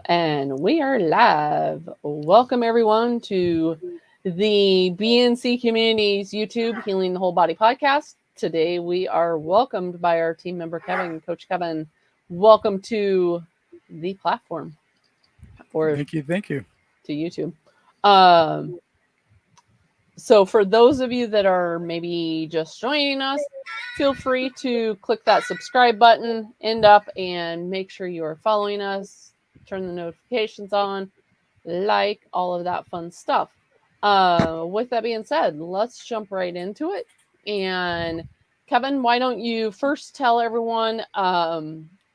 And we are live. Welcome, everyone, to the BNC Community's YouTube Healing the Whole Body podcast. Today, we are welcomed by our team member, Kevin. Coach Kevin, welcome to the platform. Or Thank you. To YouTube. So for those of you that are maybe just joining us, feel free to click that subscribe button, end up, and make sure you are following us, turn the notifications on, like all of that fun stuff. With that being said, let's jump right into it. And Kevin, why don't you first tell everyone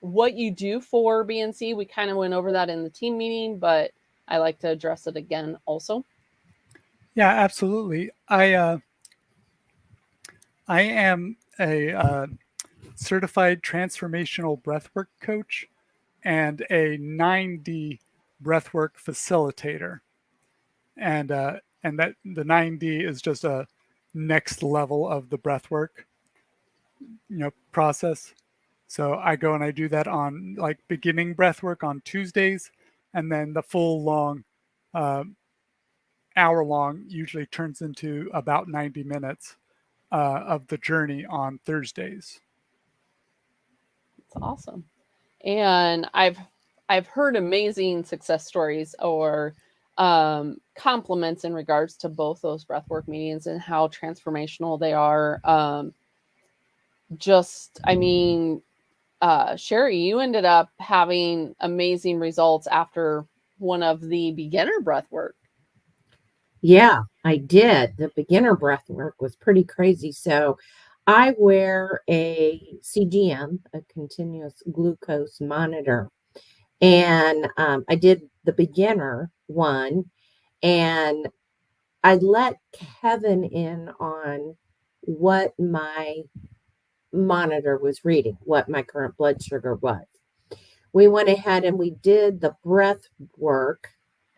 what you do for BNC? We kind of went over that in the team meeting, but I like to address it again also. Yeah, absolutely. I am a certified transformational breathwork coach and a 9D breathwork facilitator, and that the 9D is just a next level of the breathwork, process. So I go and I do that on like beginning breathwork on Tuesdays, and then the full long. Hour long usually turns into about 90 minutes of the journey on Thursdays. That's awesome. And I've heard amazing success stories or compliments in regards to both those breathwork meetings and how transformational they are. Sherry, you ended up having amazing results after one of the beginner breathwork. Yeah, I did. The beginner breath work was pretty crazy. So I wear a CGM, a continuous glucose monitor. And I did the beginner one. And I let Kevin in on what my monitor was reading, what my current blood sugar was. We went ahead and we did the breath work.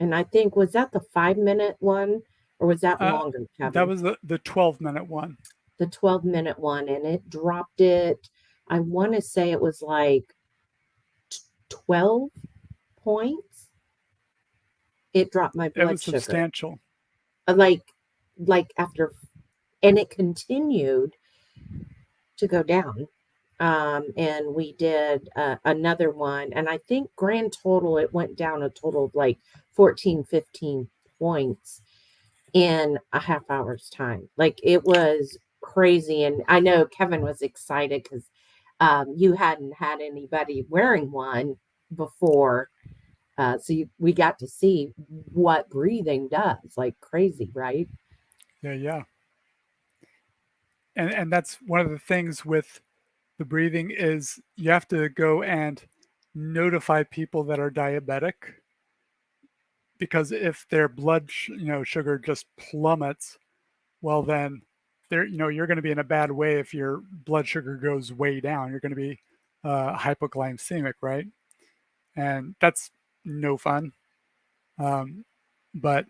And I think, was that the 5-minute one or was that longer, Kevin? That was the 12-minute one. The 12-minute one. And it dropped it. I want to say it was like 12 points. It dropped my blood sugar. It was substantial. Like after, and it continued to go down. And we did another one. And I think grand total, it went down a total of like 14, 15 points in a half hour's time. Like it was crazy. And I know Kevin was excited because you hadn't had anybody wearing one before. We got to see what breathing does, like crazy, right? Yeah. And that's one of the things with the breathing is you have to go and notify people that are diabetic, because if their blood sugar just plummets, well then you're going to be in a bad way. If your blood sugar goes way down, you're going to be hypoglycemic, right? And that's no fun. But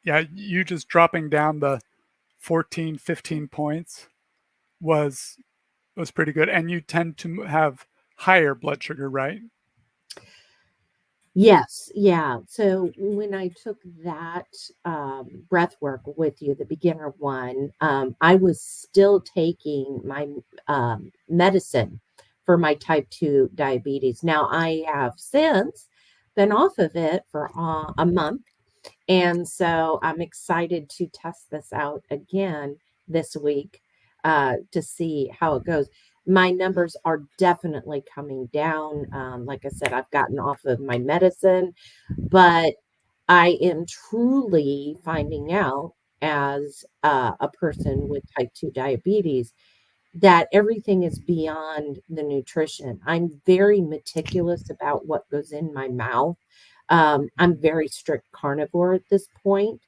yeah, you just dropping down the 14, 15 points was pretty good. And you tend to have higher blood sugar, right? Yes. Yeah. So when I took that breath work with you, the beginner one, I was still taking my medicine for my type 2 diabetes. Now I have since been off of it for a month. And so I'm excited to test this out again this week to see how it goes. My numbers are definitely coming down. Like I said, I've gotten off of my medicine, but I am truly finding out as a person with type 2 diabetes that everything is beyond the nutrition. I'm very meticulous about what goes in my mouth. I'm very strict carnivore at this point.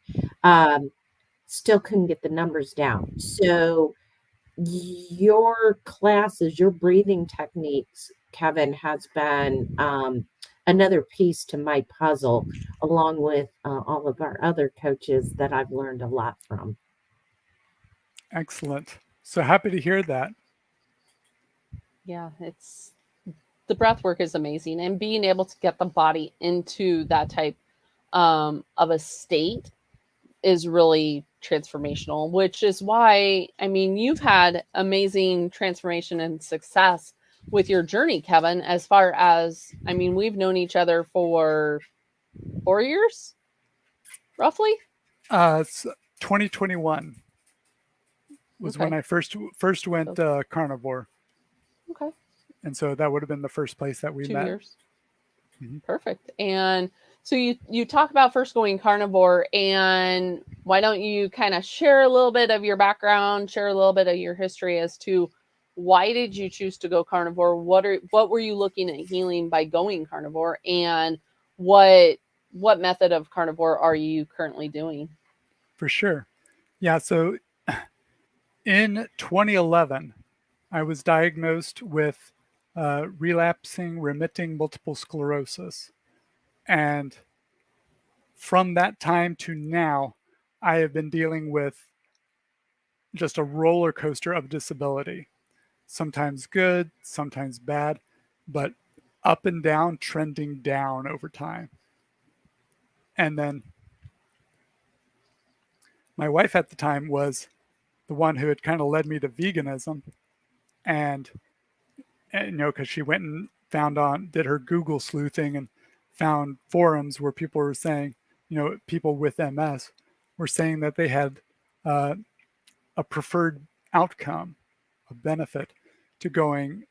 Still couldn't get the numbers down. So your classes, your breathing techniques, Kevin, has been another piece to my puzzle, along with all of our other coaches that I've learned a lot from. Excellent. So happy to hear that. Yeah, it's the breath work is amazing, and being able to get the body into that type of a state is really transformational, which is why, I mean, you've had amazing transformation and success with your journey, Kevin, as far as, I mean, we've known each other for 4 years, roughly. It's 2021 was Okay. when I first went carnivore. Okay. And so that would have been the first place that we 2 met. years. Mhm. Perfect. And so you talk about first going carnivore, and why don't you kind of share a little bit of your background, share a little bit of your history as to why did you choose to go carnivore? What were you looking at healing by going carnivore, and what method of carnivore are you currently doing? For sure. Yeah. So in 2011, I was diagnosed with relapsing remitting multiple sclerosis. And from that time to now, I have been dealing with just a roller coaster of disability. Sometimes good, sometimes bad, but up and down, trending down over time. And then my wife at the time was the one who had kind of led me to veganism. And you know, because she went and did her Google sleuthing and found forums where people were saying, you know, people with MS were saying that they had uh, a preferred outcome, a benefit to going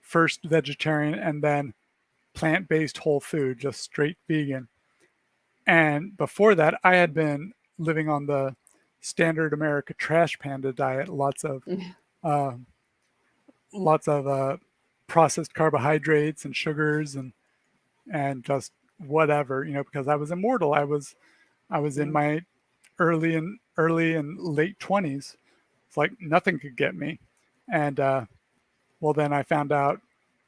first vegetarian and then plant-based whole food, just straight vegan. And before that, I had been living on the standard America trash panda diet, uh, lots of processed carbohydrates and sugars and just whatever, you know, because I was immortal. I was in my early and late 20s. It's like nothing could get me. And well, then I found out,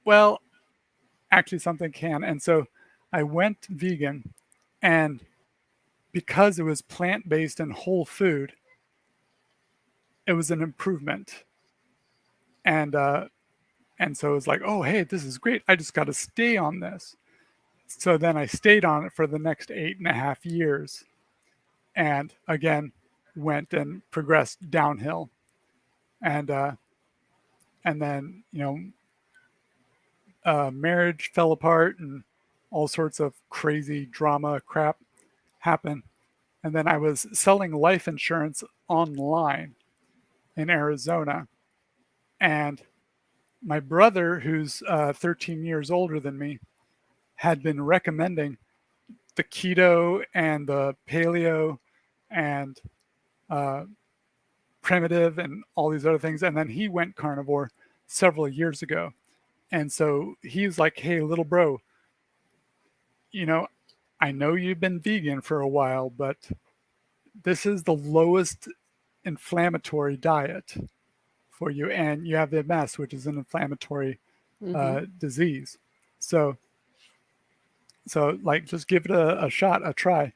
well, actually something can. And so I went vegan, and because it was plant-based and whole food, it was an improvement. And and so it was like, oh, hey, this is great. I just got to stay on this. So then I stayed on it for the next 8.5 years, and again went and progressed downhill. And and then, you know, marriage fell apart and all sorts of crazy drama crap happened. And then I was selling life insurance online in Arizona, and my brother, who's 13 years older than me, had been recommending the keto and the paleo and uh, primitive and all these other things. And then he went carnivore several years ago. And so he's like, hey, little bro, you know, I know you've been vegan for a while, but this is the lowest inflammatory diet for you. And you have MS, which is an inflammatory Mm-hmm. disease. So, like, just give it a shot, a try.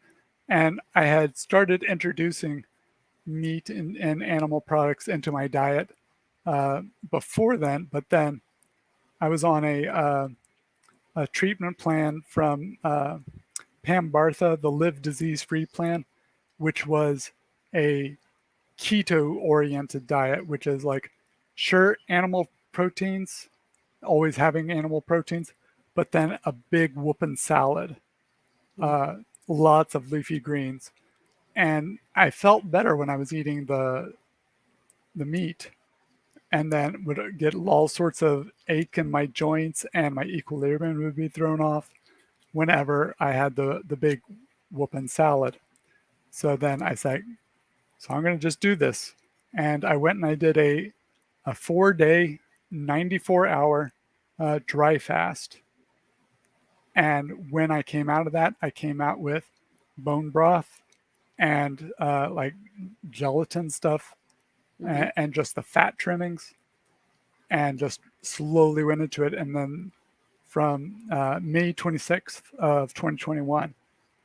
And I had started introducing meat and animal products into my diet before then, but then I was on a treatment plan from Pam Bartha, the Live Disease Free plan, which was a keto oriented diet, which is like, sure, animal proteins, always having animal proteins, but then a big whooping salad, uh, lots of leafy greens. And I felt better when I was eating the meat, and then would get all sorts of ache in my joints, and my equilibrium would be thrown off whenever I had the big whooping salad. So then I said, so I'm going to just do this. And I went and I did a 4-day, 94-hour dry fast. And when I came out of that, I came out with bone broth and like gelatin stuff, Mm-hmm. and just the fat trimmings, and just slowly went into it. And then from May 26th of 2021,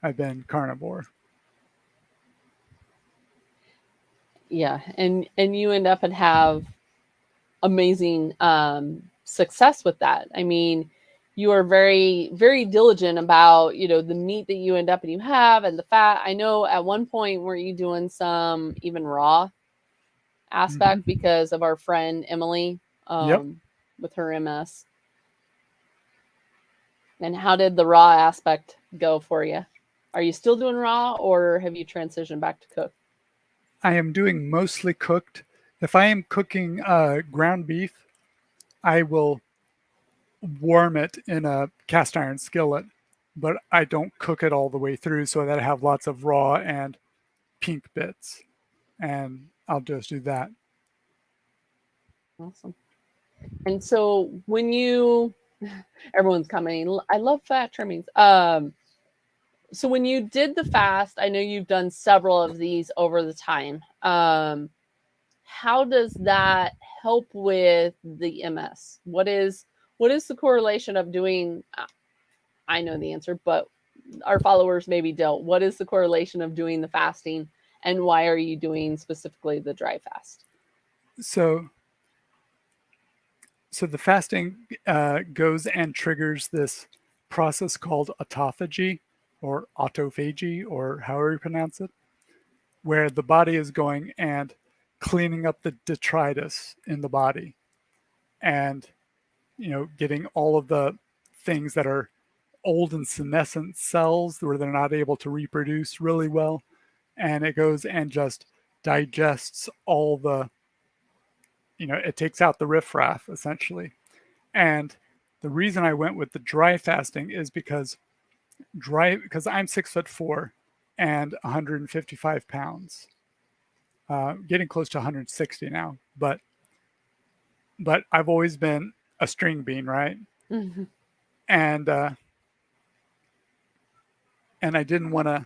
I've been carnivore. Yeah, and you end up and have amazing success with that. I mean, you are very, very diligent about, the meat that you end up and you have and the fat. I know at one point, were you doing some even raw aspect because of our friend Emily with her MS? And how did the raw aspect go for you? Are you still doing raw, or have you transitioned back to cook? I am doing mostly cooked. If I am cooking ground beef, I will warm it in a cast iron skillet, but I don't cook it all the way through so that I have lots of raw and pink bits. And I'll just do that. Awesome. And so when everyone's commenting, I love fat trimmings. So when you did the fast, I know you've done several of these over the time. How does that help with the MS? What is the correlation of doing? I know the answer, but our followers maybe don't. What is the correlation of doing the fasting, and why are you doing specifically the dry fast? So the fasting goes and triggers this process called autophagy or autophagy, or however you pronounce it, where the body is going and cleaning up the detritus in the body and, getting all of the things that are old and senescent cells where they're not able to reproduce really well. And it goes and just digests all the, it takes out the riffraff essentially. And the reason I went with the dry fasting is because I'm 6'4" and 155 pounds, getting close to 160 now. But I've always been a string bean, right? Mm-hmm. And I didn't want to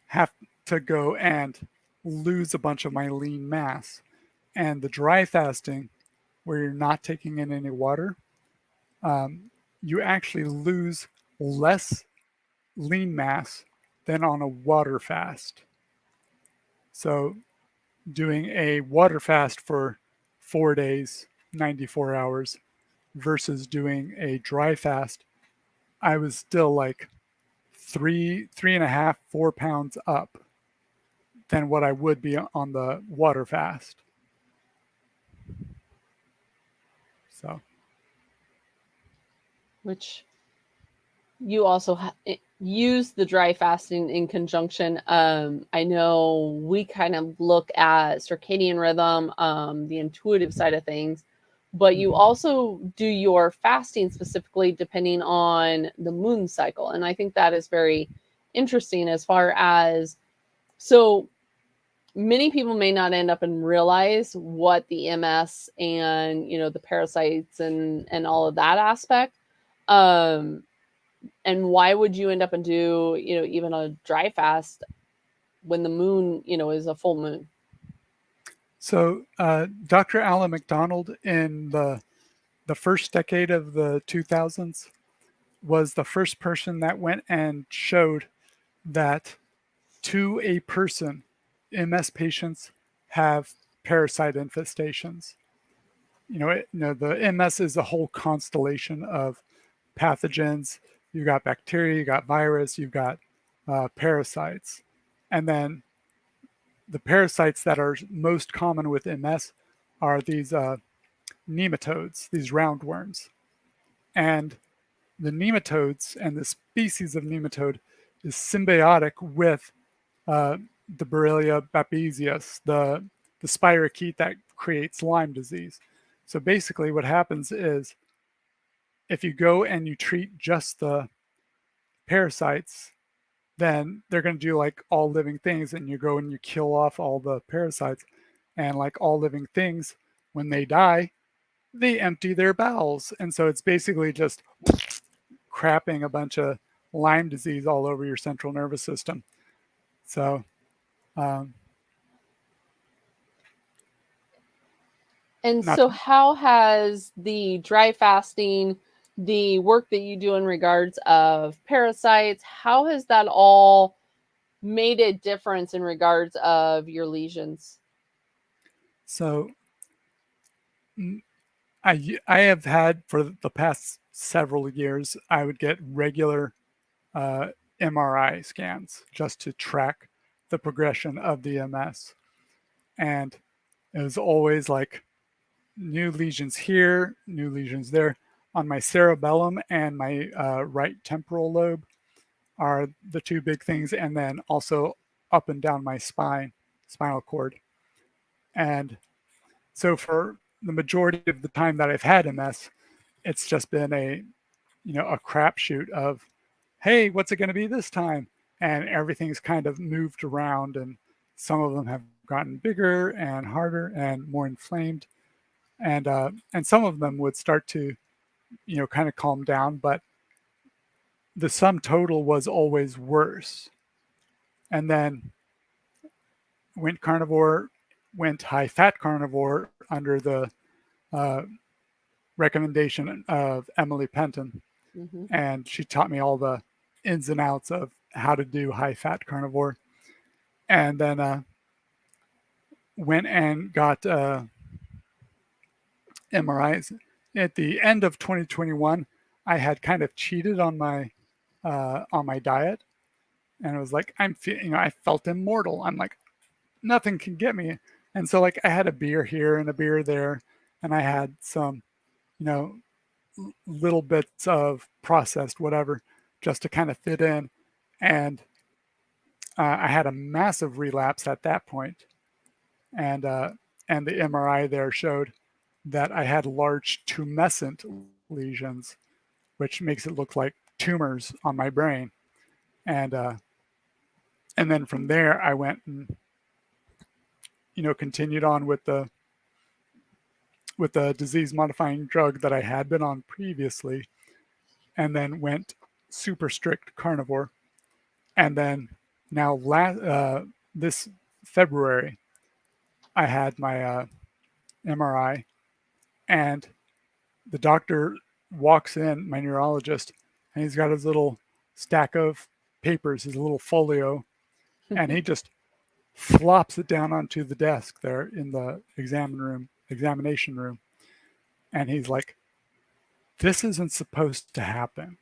have to go and lose a bunch of my lean mass. And the dry fasting, where you're not taking in any water, you actually lose less lean mass than on a water fast. So doing a water fast for 4 days, 94 hours, versus doing a dry fast, I was still like 3.5, 4 pounds up than what I would be on the water fast. So, Which you also use the dry fasting in conjunction. I know we kind of look at circadian rhythm, the intuitive side of things, but you also do your fasting specifically depending on the moon cycle. And I think that is very interesting as far as, so many people may not end up and realize what the MS and, the parasites and all of that aspect. And why would you end up and do, even a dry fast when the moon, is a full moon? So Dr. Alan McDonald in the first decade of the 2000s was the first person that went and showed that to a person, MS patients have parasite infestations. The MS is a whole constellation of pathogens. You've got bacteria, you've got virus, you've got parasites. And then the parasites that are most common with MS are these nematodes, these roundworms. And the nematodes and the species of nematode is symbiotic with the Borrelia babesiosis, the spirochete that creates Lyme disease. So basically what happens is if you go and you treat just the parasites, then they're going to do like all living things, and you go and you kill off all the parasites. And like all living things, when they die, they empty their bowels. And so it's basically just crapping a bunch of Lyme disease all over your central nervous system. So, and so how has the dry fasting, the work that you do in regards of parasites, how has that all made a difference in regards of your lesions? So I have had for the past several years, I would get regular MRI scans just to track the progression of the MS. And it was always like new lesions here, new lesions there. On my cerebellum and my right temporal lobe are the two big things, and then also up and down my spinal cord. And so for the majority of the time that I've had MS, it's just been a crapshoot of, hey, what's it going to be this time? And everything's kind of moved around, and some of them have gotten bigger and harder and more inflamed, and some of them would start to kind of calm down, but the sum total was always worse. And then went carnivore, went high fat carnivore under the uh, recommendation of Emily Penton. Mm-hmm. And she taught me all the ins and outs of how to do high fat carnivore. And then went and got MRIs. At the end of 2021, I had kind of cheated on my diet, and it was like I felt immortal. I'm like, nothing can get me. And so like I had a beer here and a beer there, and I had some, you know, little bits of processed whatever just to kind of fit in. And I had a massive relapse at that point, and the MRI there showed that I had large tumescent lesions, which makes it look like tumors on my brain. And then from there I went and continued on with the disease modifying drug that I had been on previously, and then went super strict carnivore. And then now this February I had my MRI, and the doctor walks in, my neurologist, and he's got his little stack of papers, his little folio, and he just flops it down onto the desk there in the examination room. And he's like, this isn't supposed to happen.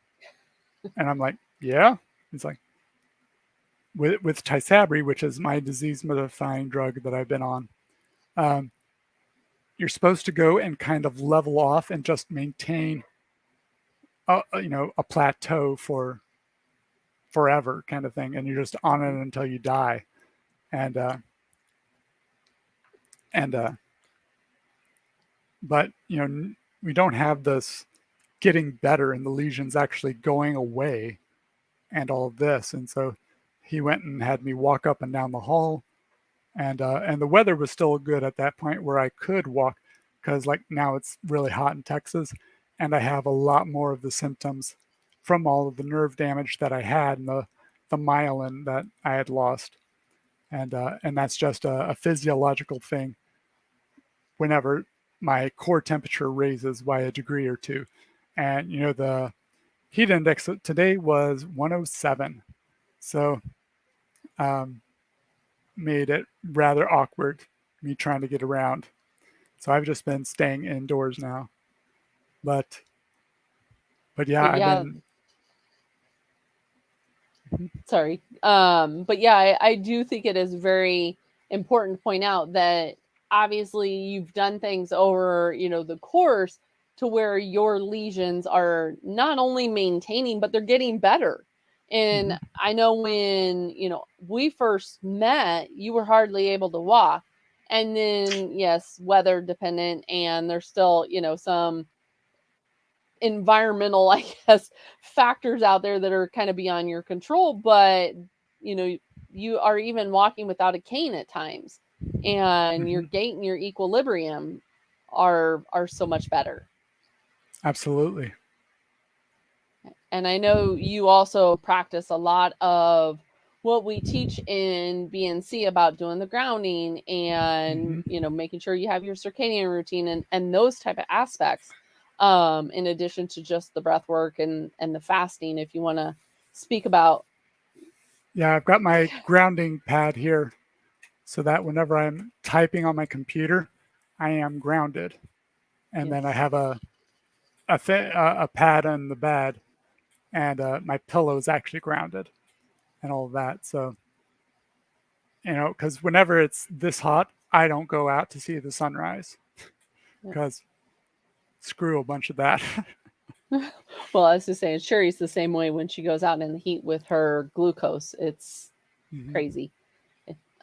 And I'm like, yeah. He's like, with Tysabri, which is my disease modifying drug that I've been on, you're supposed to go and kind of level off and just maintain a plateau for forever kind of thing, and you're just on it until you die. And but we don't have this getting better and the lesions actually going away and all of this. And so he went and had me walk up and down the hall, and the weather was still good at that point where I could walk, because like now it's really hot in Texas, and I have a lot more of the symptoms from all of the nerve damage that I had and the myelin that I had lost. And that's just a physiological thing whenever my core temperature raises by a degree or two. And the heat index today was 107, so made it rather awkward me trying to get around. So I've just been staying indoors now. But yeah, I've been. Sorry. But yeah, I do think it is very important to point out that obviously you've done things over, the course to where your lesions are not only maintaining, but they're getting better. And I know when, we first met, you were hardly able to walk. And then, yes, weather dependent, and there's still, some environmental, I guess, factors out there that are kind of beyond your control. But, you are even walking without a cane at times, and your gait and your equilibrium are so much better. Absolutely. And I know you also practice a lot of what we teach in BNC about doing the grounding and, making sure you have your circadian routine and those type of aspects, in addition to just the breath work and the fasting, if you want to speak about. Yeah, I've got my grounding pad here so that whenever I'm typing on my computer, I am grounded. and Yes. then I have a pad in the bed, and my pillow is actually grounded, and all of that. So, because whenever it's this hot, I don't go out to see the sunrise because screw a bunch of that. Well, I was just saying, Sherry's the same way when she goes out in the heat with her glucose. It's crazy.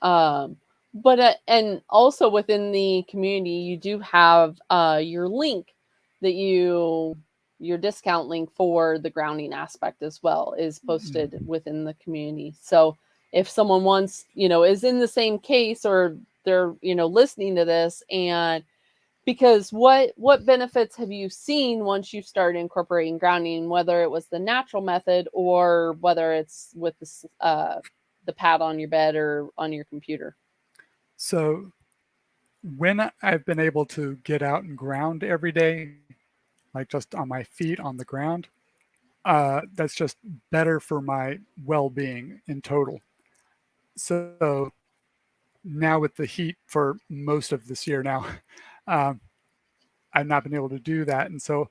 But and also within the community, you do have your link that your discount link for the grounding aspect as well is posted within the community. So if someone wants, is in the same case, or they're, listening to this, and because what benefits have you seen once you started incorporating grounding, whether it was the natural method or whether it's with the pad on your bed or on your computer? So when I've been able to get out and ground every day, like just on my feet on the ground, that's just better for my well-being in total. So now with the heat for most of this year now, I've not been able to do that. And so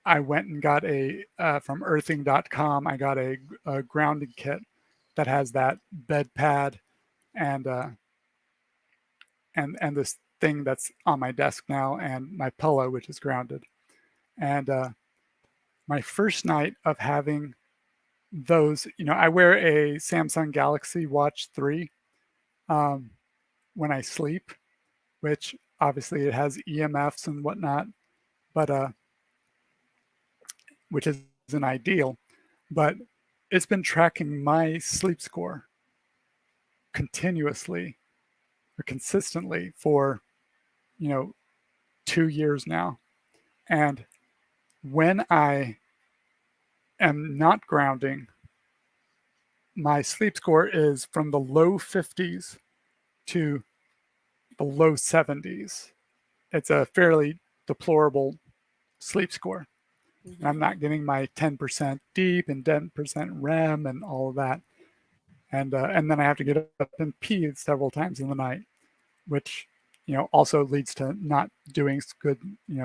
I went and got from earthing.com, I got a grounding kit that has that bed pad and this thing that's on my desk now, and my pillow, which is grounded. And my first night of having those, I wear a Samsung Galaxy Watch 3 when I sleep, which obviously it has EMFs and whatnot, but which isn't ideal, but it's been tracking my sleep score continuously or consistently for 2 years now. And when I am not grounding, my sleep score is from the low 50s to the low 70s. It's a fairly deplorable sleep score. And I'm not getting my 10% deep and 10% REM and all of that. And then I have to get up and pee several times in the night, which also leads to not doing good,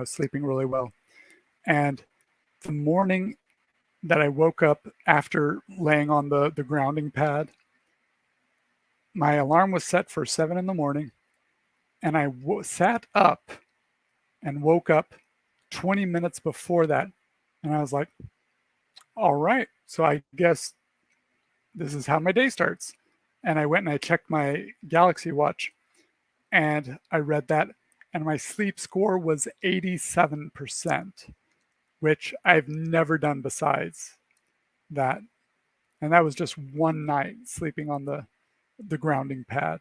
sleeping really well. And the morning that I woke up after laying on the grounding pad, my alarm was set for 7 in the morning, and I sat up and woke up 20 minutes before that, and I was like, all right, so I guess this is how my day starts. And I went and I checked my Galaxy Watch, and I read that, and my sleep score was 87%, which I've never done besides that. And that was just one night sleeping on the grounding pad.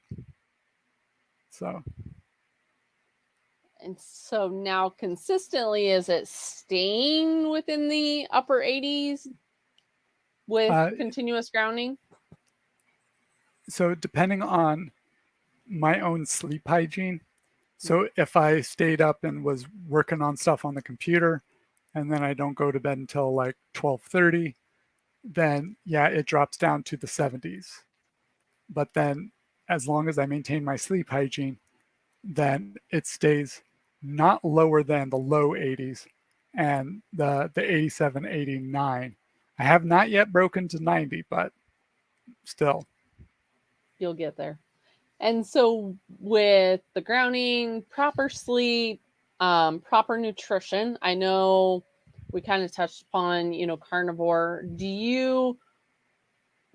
So And so now consistently, is it staying within the upper 80s with continuous grounding? So depending on my own sleep hygiene. So if I stayed up and was working on stuff on the computer, and then I don't go to bed until like 12:30, then yeah, it drops down to the 70s. But then as long as I maintain my sleep hygiene, then it stays not lower than the low 80s and the 87, 89. I have not yet broken to 90, but still. You'll get there. And so with the grounding, proper sleep, proper nutrition, I know we kind of touched upon, carnivore. Do you,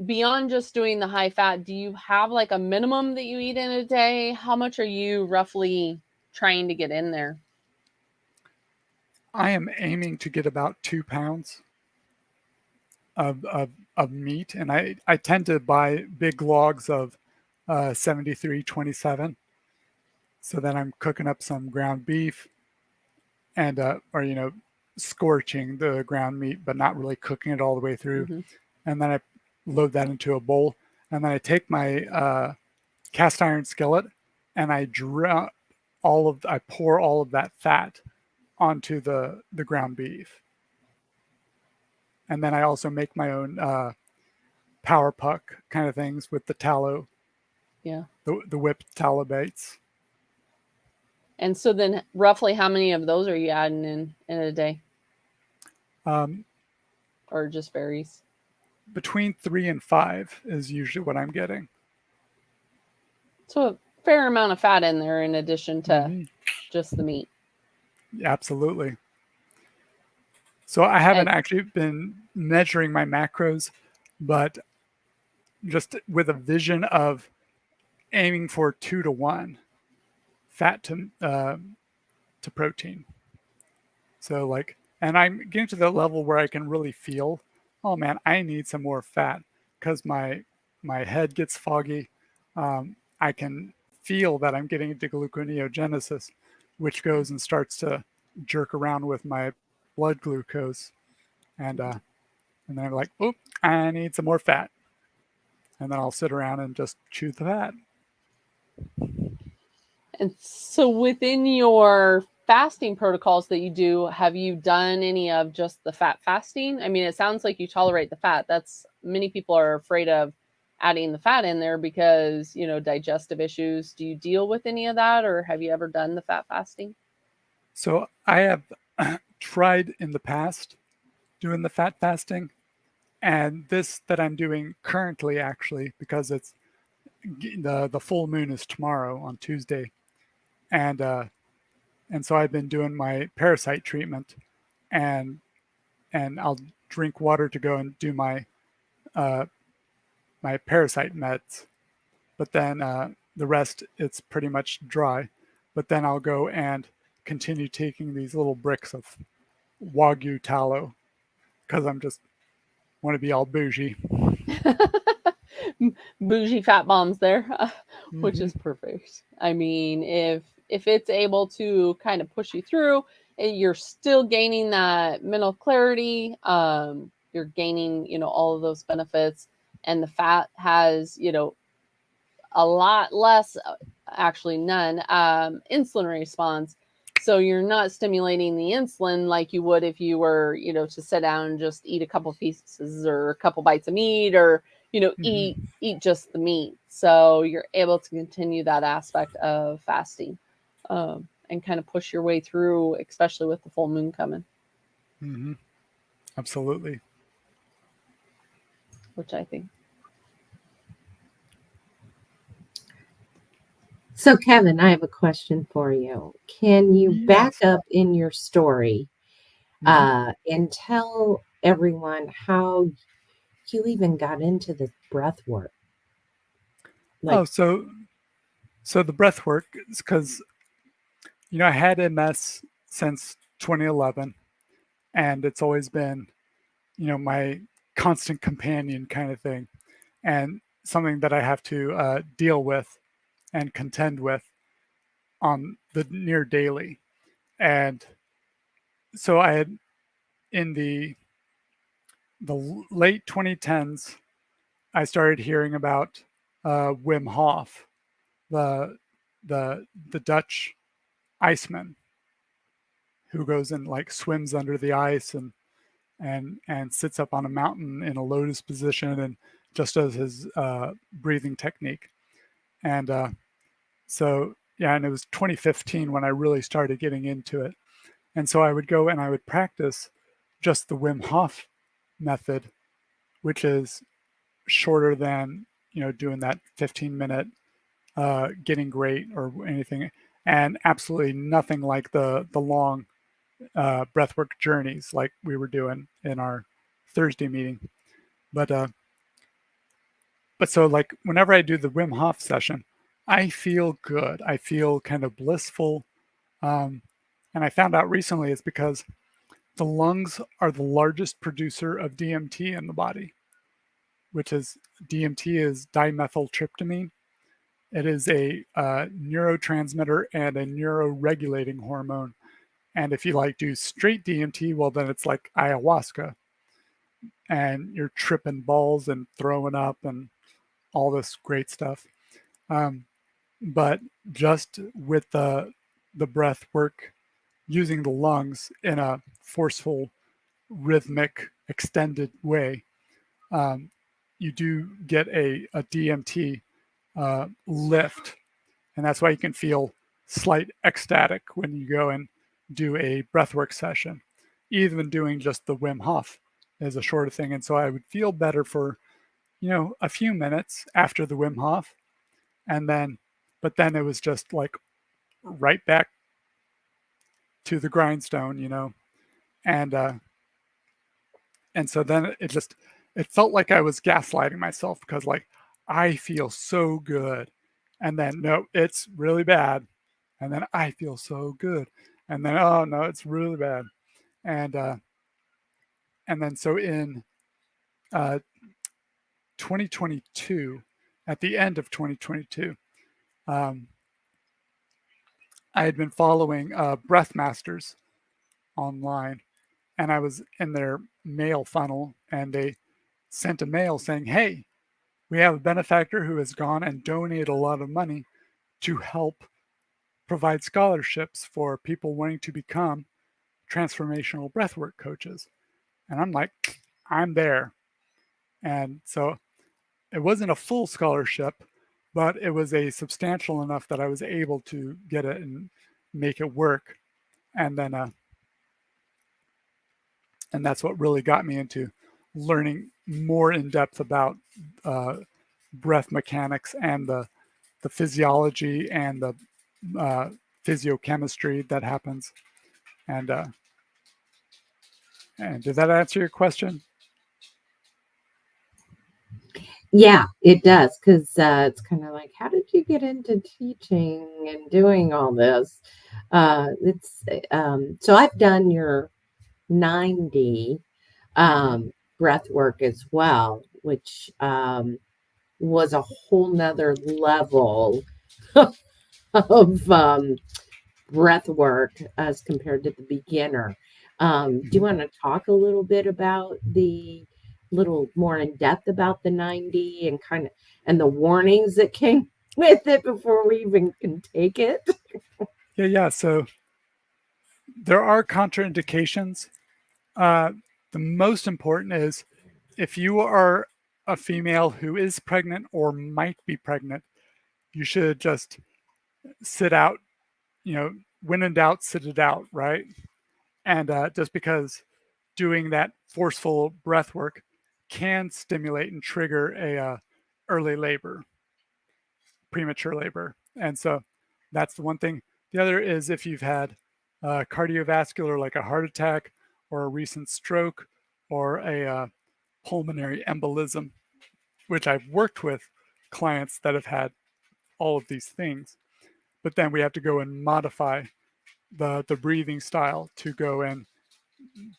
beyond just doing the high fat, do you have like a minimum that you eat in a day? How much are you roughly trying to get in there? I am aiming to get about 2 pounds of meat, and I tend to buy big logs of 73/27. So then I'm cooking up some ground beef and or scorching the ground meat, but not really cooking it all the way through. And then I load that into a bowl, and then I take my cast iron skillet and I pour all of that fat onto the ground beef. And then I also make my own power puck kind of things with the tallow. Yeah. The whipped tallow baits. And so then roughly how many of those are you adding in a day? Or just varies? Between 3 and 5 is usually what I'm getting. So a fair amount of fat in there in addition to just the meat. Absolutely. So I haven't actually been measuring my macros, but just with a vision of aiming for 2 to 1 fat to protein. So like, and I'm getting to the level where I can really feel, oh man, I need some more fat because my head gets foggy. I can feel that I'm getting into gluconeogenesis, which goes and starts to jerk around with my blood glucose, and then I'm like, oh, I need some more fat, and then I'll sit around and just chew the fat. And so within your fasting protocols that you do, have you done any of just the fat fasting? I mean, it sounds like you tolerate the fat. That's many people are afraid of adding the fat in there because, you know, digestive issues. Do you deal with any of that, or have you ever done the fat fasting? So I have tried in the past doing the fat fasting, and this that I'm doing currently actually, because it's the full moon is tomorrow on Tuesday, and so I've been doing my parasite treatment, and I'll drink water to go and do my my parasite meds, but then the rest it's pretty much dry, but then I'll go and continue taking these little bricks of Wagyu tallow because I'm just want to be all bougie. Bougie fat bombs there, which is perfect. I mean, if it's able to kind of push you through, you're still gaining that mental clarity. You're gaining, you know, all of those benefits, and the fat has, you know, a lot less, actually none, insulin response. So you're not stimulating the insulin like you would if you were, you know, to sit down and just eat a couple pieces or a couple bites of meat, or, you know, eat just the meat. So you're able to continue that aspect of fasting, and kind of push your way through, especially with the full moon coming. Absolutely. Which I think. So, Kevin, I have a question for you. Can you back up in your story and tell everyone how you even got into the breath work? Like, so the breath work is because, you know, I had MS since 2011, and it's always been, you know, my constant companion kind of thing, and something that I have to deal with and contend with on the near daily. And so I had, in the late 2010s, I started hearing about Wim Hof, the Dutch iceman who goes and like swims under the ice and sits up on a mountain in a lotus position and just does his breathing technique. And so yeah, and it was 2015 when I really started getting into it. And so I would go and I would practice just the Wim Hof method, which is shorter than, you know, doing that 15-minute getting great or anything, and absolutely nothing like the long breathwork journeys like we were doing in our Thursday meeting. But so like whenever I do the Wim Hof session, I feel good. I feel kind of blissful. And I found out recently it's because the lungs are the largest producer of DMT in the body, which is DMT is dimethyltryptamine. It is a neurotransmitter and a neuroregulating hormone. And if you like do straight DMT, well, then it's like ayahuasca, and you're tripping balls and throwing up and all this great stuff. But just with the breath work, using the lungs in a forceful, rhythmic, extended way, you do get a DMT lift, and that's why you can feel slight ecstatic when you go and do a breathwork session. Even doing just the Wim Hof is a shorter thing. And so I would feel better for, a few minutes after the Wim Hof. But then it was just like right back to the grindstone. And, and so then it felt like I was gaslighting myself because like, I feel so good. And then, no, it's really bad. And then I feel so good. And then, oh no, it's really bad. And then so in 2022, at the end of 2022, I had been following Breath Masters online, and I was in their mail funnel, and they sent a mail saying, hey, we have a benefactor who has gone and donated a lot of money to help provide scholarships for people wanting to become transformational breathwork coaches. And I'm like, I'm there. And so it wasn't a full scholarship, but it was a substantial enough that I was able to get it and make it work. And then, and that's what really got me into learning more in depth about breath mechanics and the physiology and the physiochemistry that happens. And did that answer your question? Yeah, it does. Because it's kind of like, how did you get into teaching and doing all this? So I've done your 9D breath work as well, which was a whole nother level of breath work as compared to the beginner. Do you want to talk a little bit about the little more in depth about the 9D and the warnings that came with it before we even can take it? Yeah. So there are contraindications. The most important is if you are a female who is pregnant or might be pregnant, you should just sit out, when in doubt, sit it out, right? And just because doing that forceful breath work can stimulate and trigger a early labor, premature labor. And so that's the one thing. The other is if you've had cardiovascular, like a heart attack or a recent stroke or a pulmonary embolism, which I've worked with clients that have had all of these things. But then we have to go and modify the breathing style to go and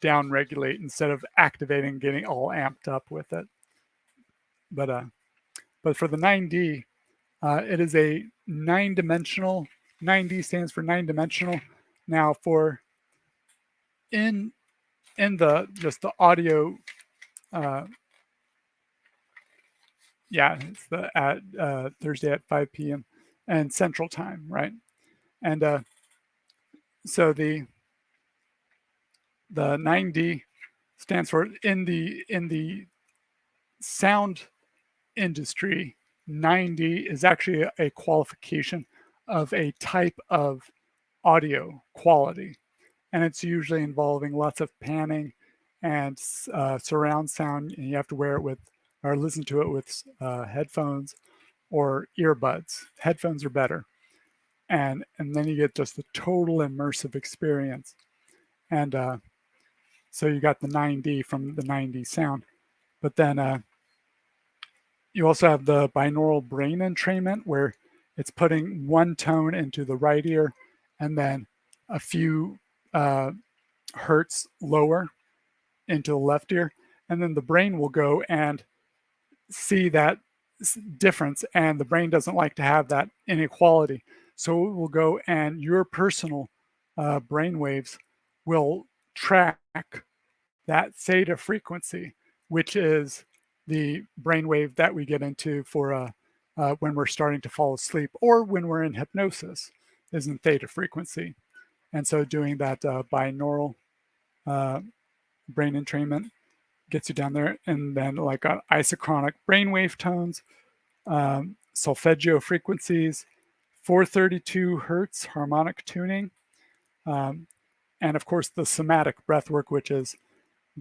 down regulate instead of activating, getting all amped up with it. But for the 9D, it is a 9-dimensional. 9D stands for 9-dimensional. Now for in the just the audio, it's the at Thursday at 5 p.m. and Central Time, right? And so the 9D stands for in the sound industry. 9D is actually a qualification of a type of audio quality, and it's usually involving lots of panning and surround sound, and you have to wear it with or listen to it with headphones or earbuds. Headphones are better, and then you get just the total immersive experience. And so you got the 9D from the 9D sound, but then you also have the binaural brain entrainment, where it's putting one tone into the right ear and then a few hertz lower into the left ear. And then the brain will go and see that difference. And the brain doesn't like to have that inequality. So it will go and your personal brain waves will track that theta frequency, which is the brainwave that we get into for when we're starting to fall asleep or when we're in hypnosis, is in theta frequency. And so doing that binaural brain entrainment gets you down there. And then like isochronic brainwave tones, solfeggio frequencies, 432 hertz harmonic tuning, and of course the somatic breath work, which is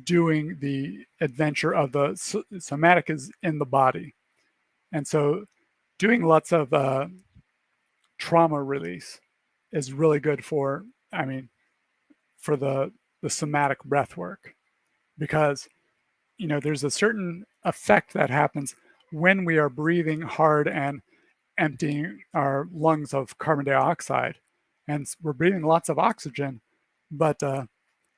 doing the adventure of the somatic is in the body. And so doing lots of trauma release is really good for, for the somatic breath work, because, there's a certain effect that happens when we are breathing hard and emptying our lungs of carbon dioxide, and we're breathing lots of oxygen, but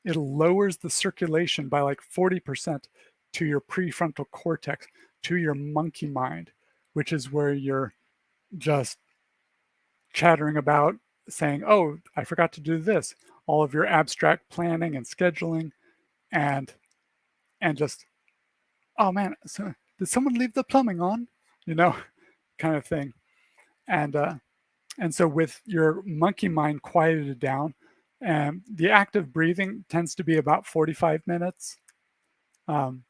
it lowers the circulation by like 40% to your prefrontal cortex, to your monkey mind, which is where you're just chattering about saying, oh, I forgot to do this. All of your abstract planning and scheduling, and just, oh man, so did someone leave the plumbing on? Kind of thing. And so with your monkey mind quieted down, the active breathing tends to be about 45 minutes. And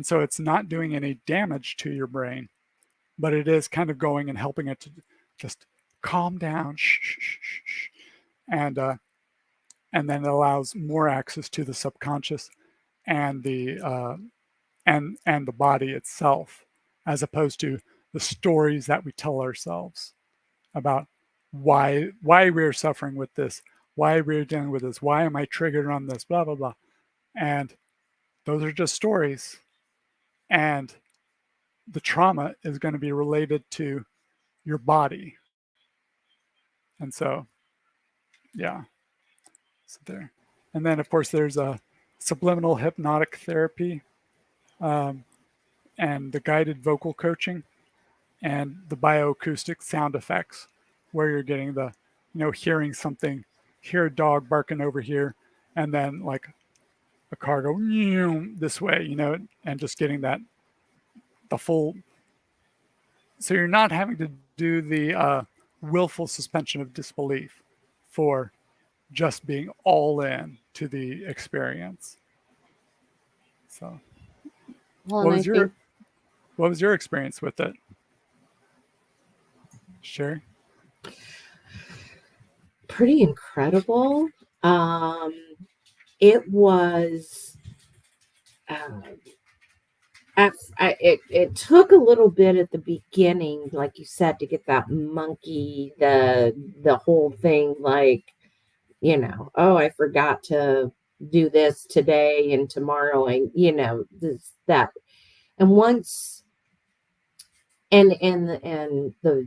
so it's not doing any damage to your brain, but it is kind of going and helping it to just calm down, and then it allows more access to the subconscious and the body itself, as opposed to the stories that we tell ourselves about why we're suffering with this, why we're dealing with this, why am I triggered on this, blah blah blah. And those are just stories, and the trauma is going to be related to your body. And so yeah, so there. And then of course there's a subliminal hypnotic therapy, and the guided vocal coaching, and the bioacoustic sound effects, where you're getting the, hearing something, hear a dog barking over here, and then like a car go this way, and just getting the full. So you're not having to do the willful suspension of disbelief for just being all in to the experience. So, Well, what was your experience with it? Sure. Pretty incredible. It was. It took a little bit at the beginning, like you said, to get that monkey, the whole thing, like, oh, I forgot to do this today and tomorrow, and this that, and once, and the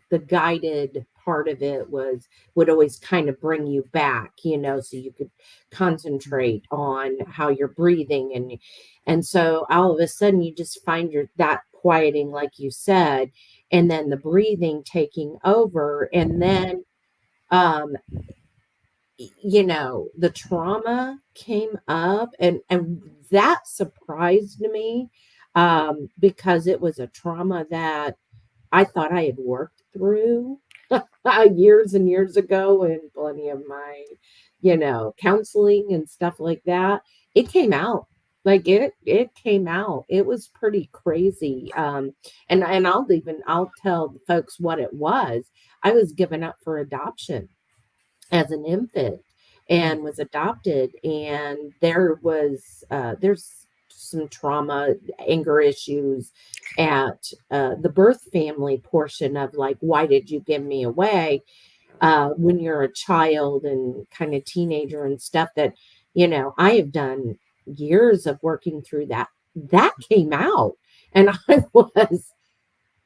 the guided part of it would always kind of bring you back, so you could concentrate on how you're breathing, and so all of a sudden you just find that quieting, like you said, and then the breathing taking over, and then the trauma came up, and that surprised me, because it was a trauma that I thought I had worked through years and years ago, and plenty of my, counseling and stuff like that. It came out. Like it came out. It was pretty crazy. And I'll tell folks what it was. I was given up for adoption as an infant and was adopted, and there's some trauma, anger issues at the birth family portion of, like, why did you give me away, when you're a child and kind of teenager and stuff, that I have done years of working through that came out, and I was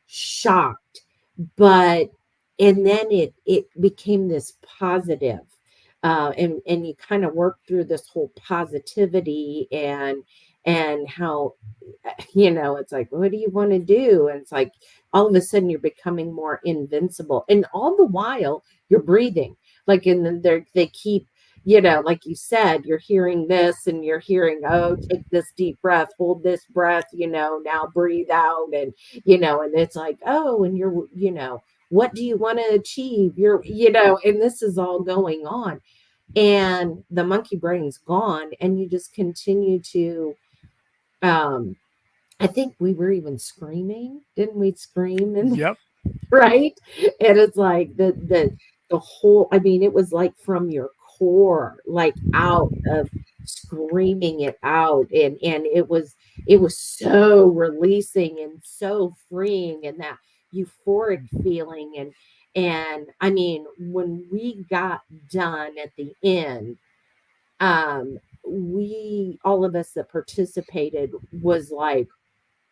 shocked. But and then it became this positive, and you kind of work through this whole positivity, and how, it's like, what do you want to do? And it's like all of a sudden you're becoming more invincible, and all the while you're breathing, like, and then they keep, like you said, you're hearing this, and you're hearing, oh, take this deep breath, hold this breath, now breathe out, and and it's like, oh, and you're, what do you want to achieve? You're, and this is all going on, and the monkey brain's gone, and you just continue to, I think we were even screaming, didn't we scream? And Yep. right? And it's like the whole, I mean, it was like from your core, like out of screaming it out. And it was so releasing and so freeing, and that euphoric feeling. And I mean, when we got done at the end, we, all of us that participated, was like,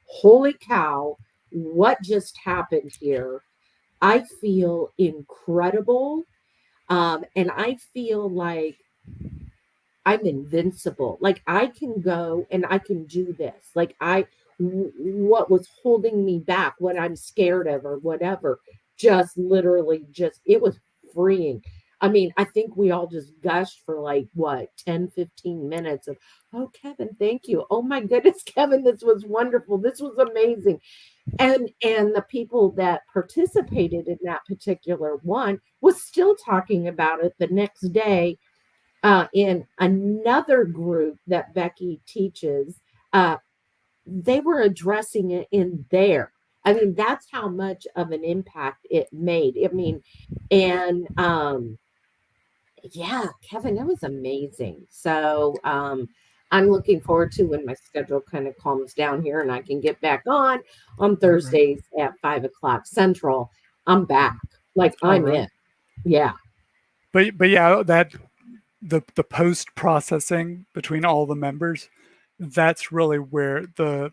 holy cow, what just happened here? I feel incredible. And I feel like I'm invincible. Like I can go and I can do this. Like what was holding me back, what I'm scared of or whatever, just literally just, it was freeing. I mean, I think we all just gushed for like what, 10, 15 minutes of, oh, Kevin, thank you. Oh my goodness, Kevin, this was wonderful. This was amazing. And the people that participated in that particular one was still talking about it the next day, in another group that Becky teaches. uh, they were addressing it in there. I mean, that's how much of an impact it made. I mean, and yeah, Kevin, it was amazing. So I'm looking forward to when my schedule kind of calms down here and I can get back on Right. Thursdays at 5 o'clock Central. I'm back. Like All I'm right. in. Yeah. But yeah, that the post processing between all the members, that's really where the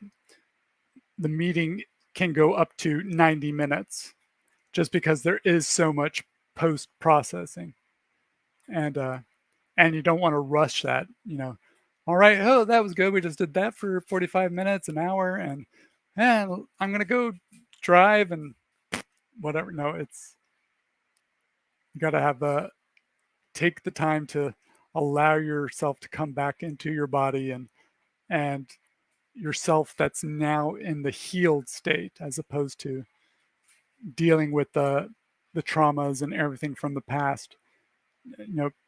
meeting can go up to 90 minutes, just because there is so much post processing. And you don't want to rush that, all right, oh, that was good, we just did that for 45 minutes, an hour, and I'm going to go drive and whatever. No, it's, you got to have the, take the time to allow yourself to come back into your body, and yourself that's now in the healed state, as opposed to dealing with the traumas and everything from the past,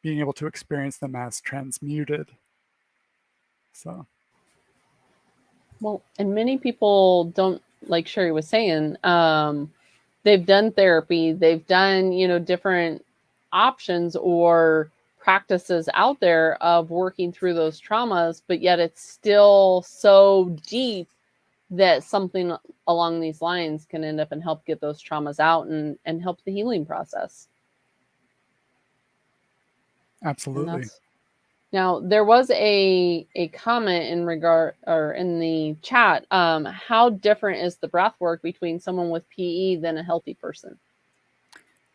being able to experience them as transmuted. So Well, and many people don't, like Sherry was saying, they've done therapy, they've done, different options or practices out there of working through those traumas, but yet it's still so deep that something along these lines can end up and help get those traumas out and help the healing process. And absolutely. that's, now there was a comment in regard, or in the chat, how different is the breath work between someone with PE than a healthy person?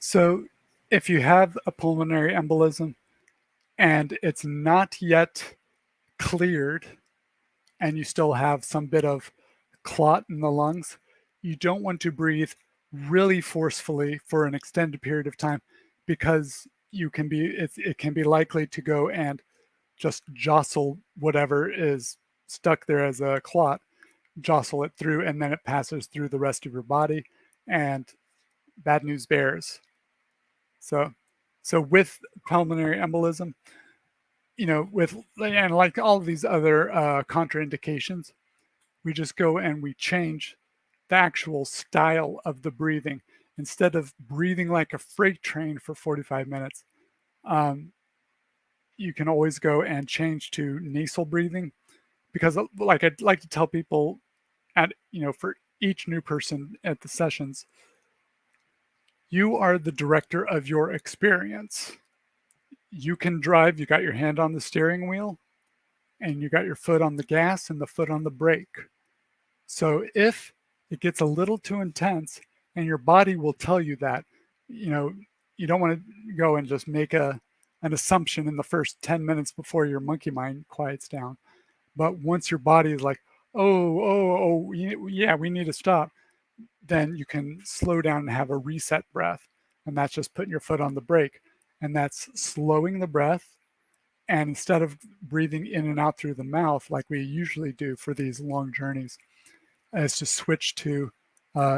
So if you have a pulmonary embolism and it's not yet cleared, and you still have some bit of clot in the lungs, you don't want to breathe really forcefully for an extended period of time, because it can be likely to go and just jostle whatever is stuck there as a clot, jostle it through, and then it passes through the rest of your body, and bad news bears. So with pulmonary embolism, with, and like all of these other contraindications, we just go and we change the actual style of the breathing. Instead of breathing like a freight train for 45 minutes, you can always go and change to nasal breathing, because like I'd like to tell people, for each new person at the sessions, you are the director of your experience. You can drive, you got your hand on the steering wheel, and you got your foot on the gas and the foot on the brake. So if it gets a little too intense, and your body will tell you that, you don't want to go and just make an assumption in the first 10 minutes before your monkey mind quiets down. But once your body is like, oh, yeah, we need to stop, then you can slow down and have a reset breath. And that's just putting your foot on the brake. And that's slowing the breath. And instead of breathing in and out through the mouth like we usually do for these long journeys, is to switch to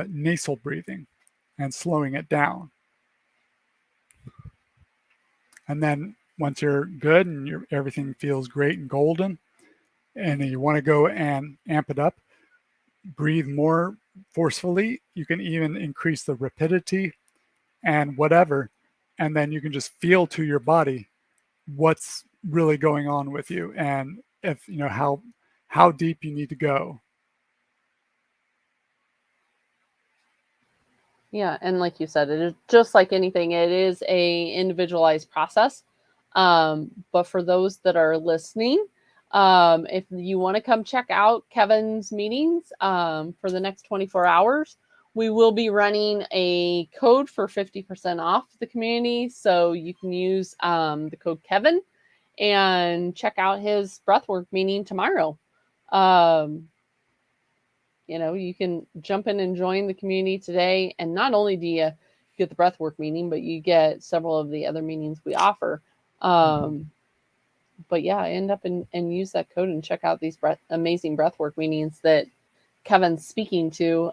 nasal breathing and slowing it down. And then once you're good and everything feels great and golden, and you want to go and amp it up, breathe more forcefully. You can even increase the rapidity and whatever. And then you can just feel to your body what's really going on with you, and if you know how deep you need to go. Yeah, and like you said, it is just like anything. It is a individualized process. But for those that are listening, if you want to come check out Kevin's meetings for the next 24 hours, we will be running a code for 50% off the community. So you can use the code Kevin and check out his breathwork meeting tomorrow. You can jump in and join the community today. And not only do you get the breathwork meeting, but you get several of the other meetings we offer. But yeah, end up and use that code and check out these amazing breathwork meetings that Kevin's speaking to.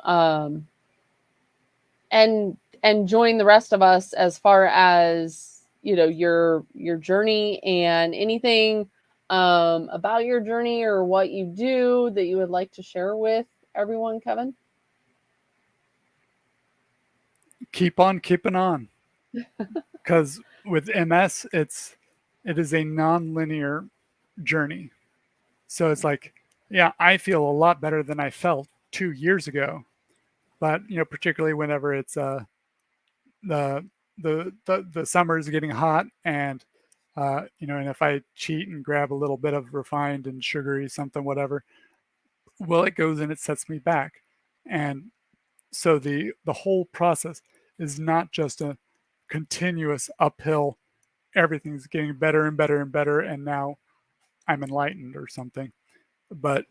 And join the rest of us as far as, your journey and anything about your journey or what you do that you would like to share with everyone, Kevin. Keep on keeping on, because with MS, it is a non-linear journey. So it's like, yeah, I feel a lot better than I felt 2 years ago, but particularly whenever it's the the summer is getting hot, and and if I cheat and grab a little bit of refined and sugary something, whatever, well, it goes and it sets me back. And so the whole process is not just a continuous uphill, everything's getting better and better and better, and now I'm enlightened or something, but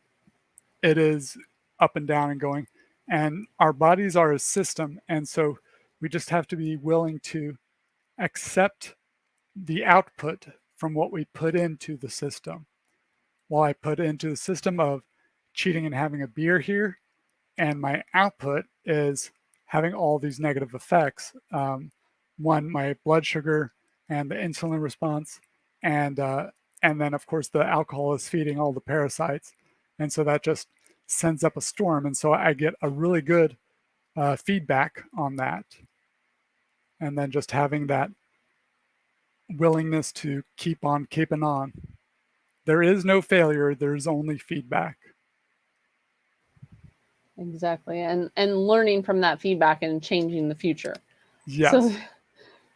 it is up and down and going. And our bodies are a system, and so we just have to be willing to accept the output from what we put into the system. While I put into the system of cheating and having a beer here, and my output is having all these negative effects. One, my blood sugar and the insulin response, and then of course the alcohol is feeding all the parasites, and so that just sends up a storm. And so I get a really good feedback on that, and then just having that willingness to keep on keeping on. There is no failure. There's only feedback. Exactly. And learning from that feedback and changing the future. Yes.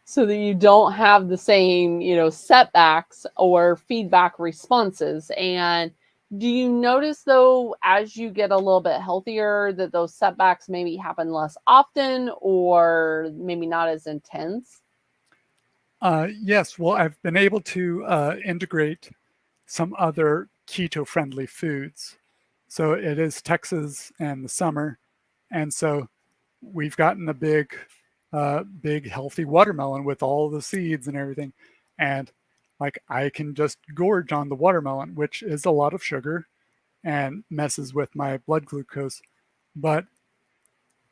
So that you don't have the same, setbacks or feedback responses. And do you notice, though, as you get a little bit healthier, that those setbacks maybe happen less often or maybe not as intense? Yes. Well, I've been able to integrate some other keto-friendly foods. So it is Texas and the summer, and so we've gotten a big healthy watermelon with all the seeds and everything, and like I can just gorge on the watermelon, which is a lot of sugar and messes with my blood glucose. But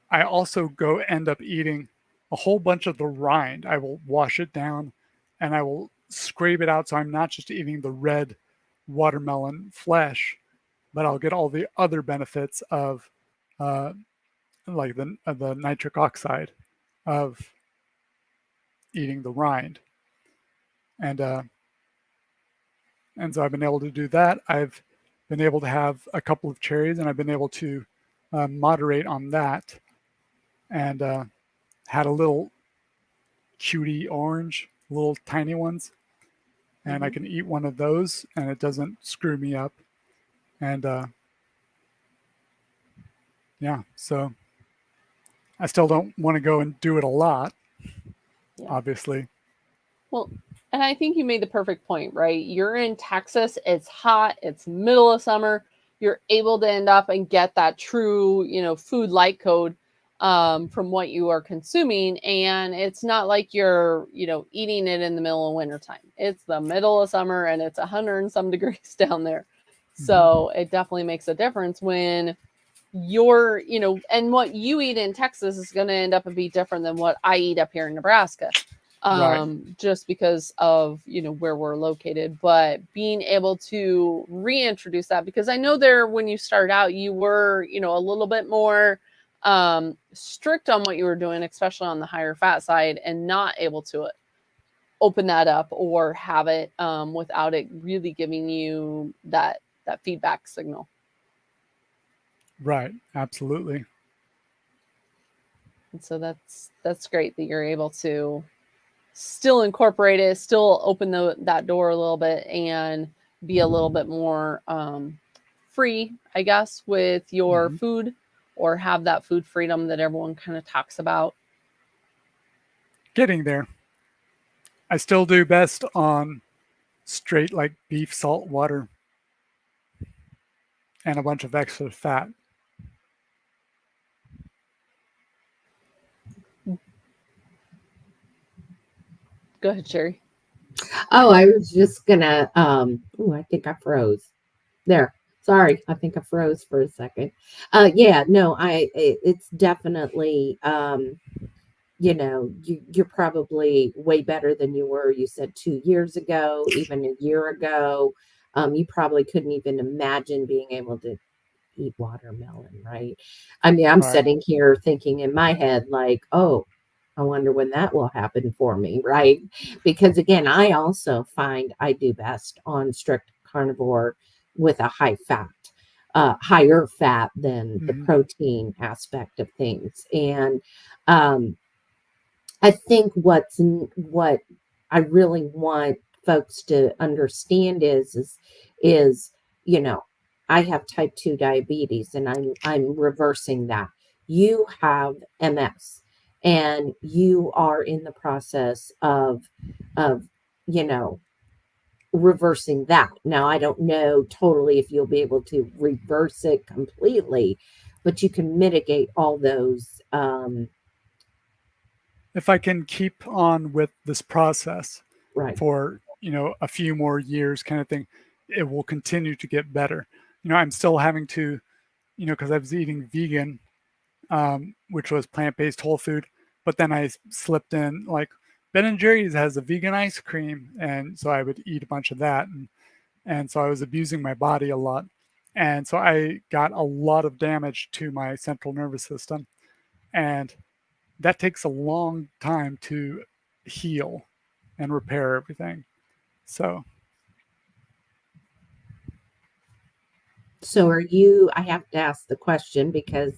I also end up eating a whole bunch of the rind. I will wash it down and I will scrape it out, so I'm not just eating the red watermelon flesh, but I'll get all the other benefits of like the nitric oxide of eating the rind. And so I've been able to do that. I've been able to have a couple of cherries, and I've been able to moderate on that, and had a little cutie orange, little tiny ones, and I can eat one of those and it doesn't screw me up. And yeah, so I still don't want to go and do it a lot, obviously. Well, and I think you made the perfect point, right? You're in Texas, it's hot, it's middle of summer. You're able to end up and get that true, food light code from what you are consuming. And it's not like you're, eating it in the middle of wintertime. It's the middle of summer and it's 100 and some degrees down there. So it definitely makes a difference when you're, and what you eat in Texas is going to end up and be different than what I eat up here in Nebraska. Right. Just because of, where we're located, but being able to reintroduce that, because I know when you started out, you were, a little bit more, strict on what you were doing, especially on the higher fat side, and not able to open that up or have it without it really giving you that feedback signal. Right. Absolutely. And so that's great that you're able to still incorporate it, still open that door a little bit, and be a little bit more free, I guess, with your food, or have that food freedom that everyone kind of talks about. Getting there. I still do best on straight like beef, salt, water, and a bunch of extra fat. Go ahead, Sherry. Oh, I was just gonna I think I froze. There. Sorry, I think I froze for a second. Yeah, no, it's definitely you're probably way better than you were, you said 2 years ago, even a year ago. You probably couldn't even imagine being able to eat watermelon, right? I mean, I'm Right. sitting here thinking in my head, like, oh, I wonder when that will happen for me, right? Because again, I also find I do best on strict carnivore with a higher fat than the protein aspect of things. And I think what I really want folks to understand is I have type 2 diabetes, and I'm reversing that. You have MS, and you are in the process of you know reversing that. Now, I don't know totally if you'll be able to reverse it completely, but you can mitigate all those If I can keep on with this process right. for, a few more years kind of thing, it will continue to get better. I'm still having to, because I was eating vegan, which was plant-based whole food, but then I slipped in like Ben and Jerry's has a vegan ice cream, and so I would eat a bunch of that, and so I was abusing my body a lot, and so I got a lot of damage to my central nervous system, and that takes a long time to heal and repair everything. So I have to ask the question because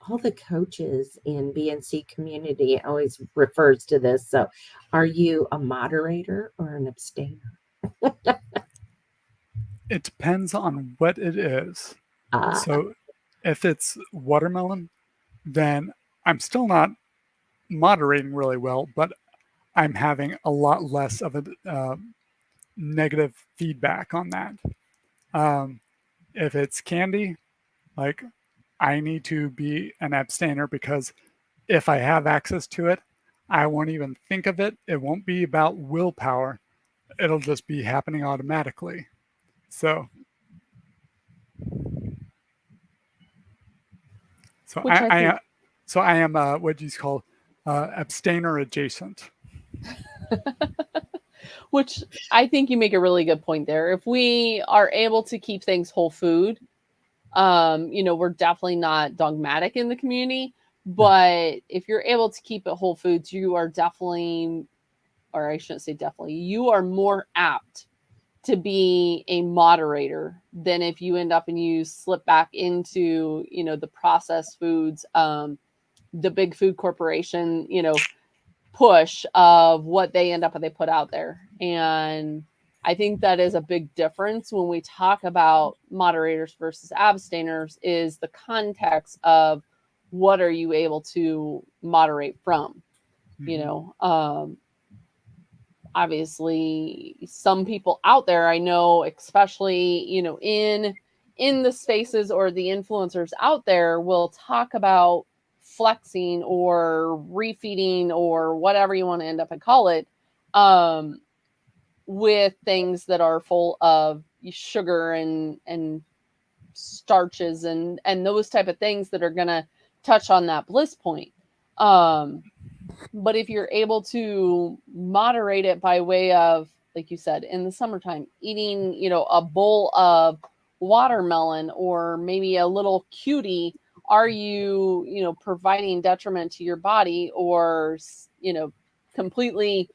all the coaches in BNC Community always refers to this. So are you a moderator or an abstainer? it depends on what it is. Uh, So if it's watermelon, then I'm still not moderating really well, but I'm having a lot less of a negative feedback on that. If it's candy, like I need to be an abstainer because if I have access to it, I won't even think of it. It won't be about willpower. It'll just be happening automatically. So, so Which I think, I am what you call abstainer adjacent. which I think you make a really good point there. If we are able to keep things whole food, we're definitely not dogmatic in the community, but if you're able to keep it whole foods, you are definitely, or I shouldn't say definitely, you are more apt to be a moderator than if you end up and you slip back into, the processed foods, the big food corporation, push of what they end up and they put out there. And I think that is a big difference when we talk about moderators versus abstainers is the context of what are you able to moderate from, obviously some people out there I know, especially, in the spaces or the influencers out there will talk about flexing or refeeding or whatever you want to end up and call it, with things that are full of sugar and starches and those type of things that are going to touch on that bliss point. But if you're able to moderate it by way of, like you said, in the summertime, eating, a bowl of watermelon or maybe a little cutie are you, providing detriment to your body, or, completely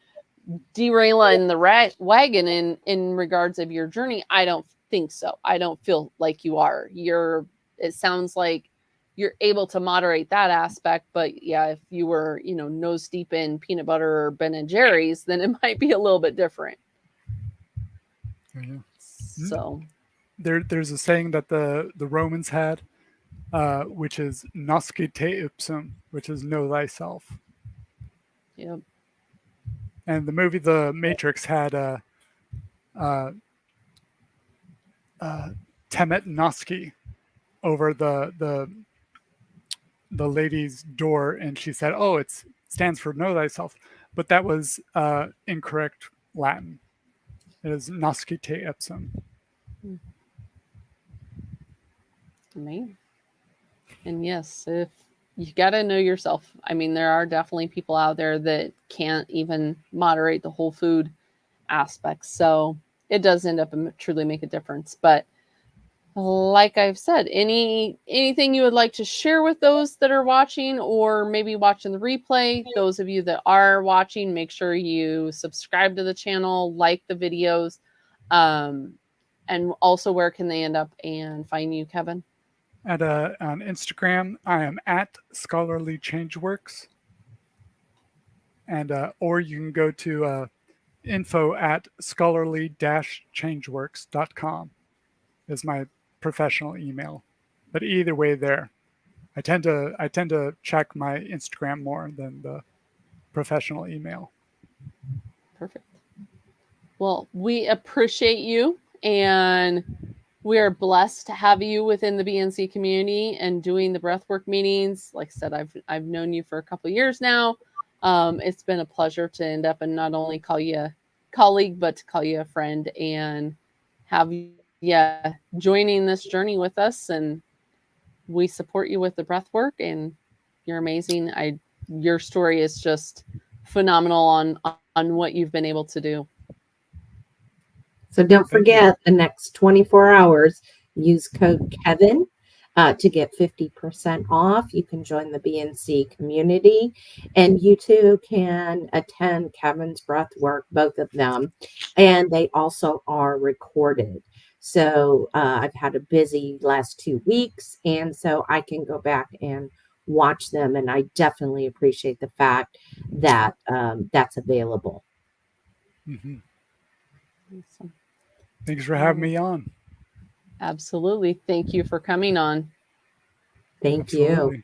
derailing the wagon in regards of your journey? I don't think so. I don't feel like you are. It sounds like you're able to moderate that aspect, but yeah, if you were, nose deep in peanut butter or Ben and Jerry's, then it might be a little bit different. Yeah. So there's a saying that the Romans had, which is "Nosce te ipsum," which is "Know thyself." yeah. And the movie The Matrix had Temet Nosce over the lady's door, and she said, "Oh, it stands for know thyself," but that was incorrect Latin. It is "Nosce te ipsum." Man. And yes, if you got to know yourself. I mean, there are definitely people out there that can't even moderate the whole food aspects. So it does end up truly make a difference. But like I've said, anything you would like to share with those that are watching, or maybe watching the replay, those of you that are watching, make sure you subscribe to the channel, like the videos. And also, where can they end up and find you, Kevin? On Instagram, I am at Scholarly Changeworks, and or you can go to info@scholarly-changeworks.com is my professional email. But either way, there, I tend to check my Instagram more than the professional email. Perfect. Well, we appreciate you, and we are blessed to have you within the BNC community and doing the breathwork meetings. Like I said, I've known you for a couple of years now. It's been a pleasure to end up and not only call you a colleague, but to call you a friend and have you joining this journey with us. And we support you with the breathwork, and you're amazing. Your story is just phenomenal on what you've been able to do. So don't Thank you. forget, the next 24 hours, use code Kevin to get 50% off. You can join the BNC community, and you too can attend Kevin's breathwork, both of them, and they also are recorded. So I've had a busy last 2 weeks, and so I can go back and watch them, and I definitely appreciate the fact that that's available. Mm-hmm. Awesome. Thanks for having me on. Absolutely. Thank you for coming on. Thank you. Absolutely.